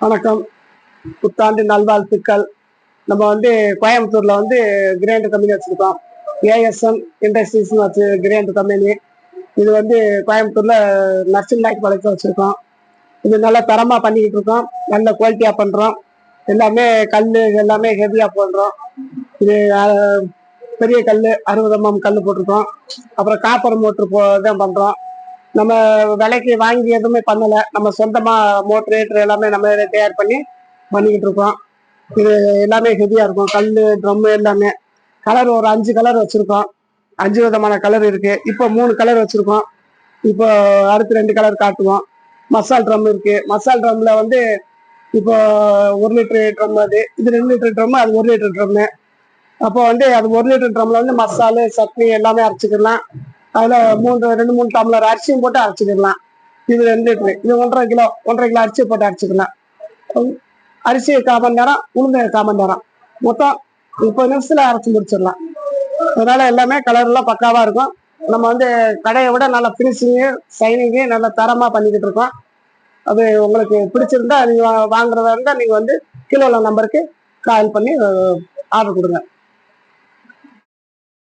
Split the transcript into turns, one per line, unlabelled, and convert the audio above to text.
வணக்கம். புத்தாண்டு நல்வாழ்த்துக்கள். நம்ம கோயம்புத்தூர்ல கிரைண்டர் கம்பெனி வச்சிருக்கோம். ஏஎஸ்எம் இண்டஸ்ட்ரீஸ்னு வச்சு கிரைண்டர் கம்பெனி. இது கோயம்புத்தூர்ல நர்சிங் லைட் பாளையத்தில் வச்சிருக்கோம். இது நல்லா தரமா பண்ணிக்கிட்டு இருக்கோம். நல்ல குவாலிட்டியா பண்றோம். எல்லாமே கல் எல்லாமே ஹெவியா போடுறோம். இது பெரிய கல் 60 mm கல் போட்டிருக்கோம். அப்புறம் காப்பர் மோட்டர் தான் பண்றோம். நம்ம விலைக்கு வாங்கி எதுவுமே பண்ணல. நம்ம சொந்தமா மோட்டர் எல்லாமே நம்ம தயார் பண்ணிக்கிட்டு இருக்கோம். இது எல்லாமே ஹெவியா இருக்கும். கல் ட்ரம் எல்லாமே கலர் ஒரு 5 கலர் வச்சிருக்கோம். 5 விதமான கலர் இருக்கு. இப்போ 3 கலர் வச்சிருக்கோம். இப்போ அடுத்து 2 கலர் காட்டுவோம். மசால் ட்ரம் இருக்கு. மசால் ட்ரம்ல இப்போ 1 லிட்டர் ட்ரம், அது இது 2 லிட்டர் ட்ரம், அது 1 லிட்டர் ட்ரம். அப்போ அது 1 லிட்டர் ட்ரம்ல மசாலு சட்னி எல்லாமே அரைச்சிக்கலாம். அதுல 2-3 டம்ளர் அரிசியும் போட்டு அரைச்சிக்கலாம். இது 2 லிட்டரு, இது 1,5 கிலோ அரிசியை போட்டு அரைச்சிக்கலாம். அரிசி 1/4 மணி நேரம், உளுந்து 1/4 மணி நேரம், மொத்தம் 30 நிமிஷத்துல அரைச்சி முடிச்சிடலாம். அதனால எல்லாமே கலர் எல்லாம் பக்காவா இருக்கும். நம்ம கடையை விட நல்ல பினிஷிங்கு சைனிங்கு நல்ல தரமா பண்ணிக்கிட்டு இருக்கோம். அது உங்களுக்கு பிடிச்சிருந்தா நீங்க வாங்குறதா இருந்தா நீங்க கீழே உள்ள நம்பருக்கு கால் பண்ணி ஆர்டர் கொடுங்க.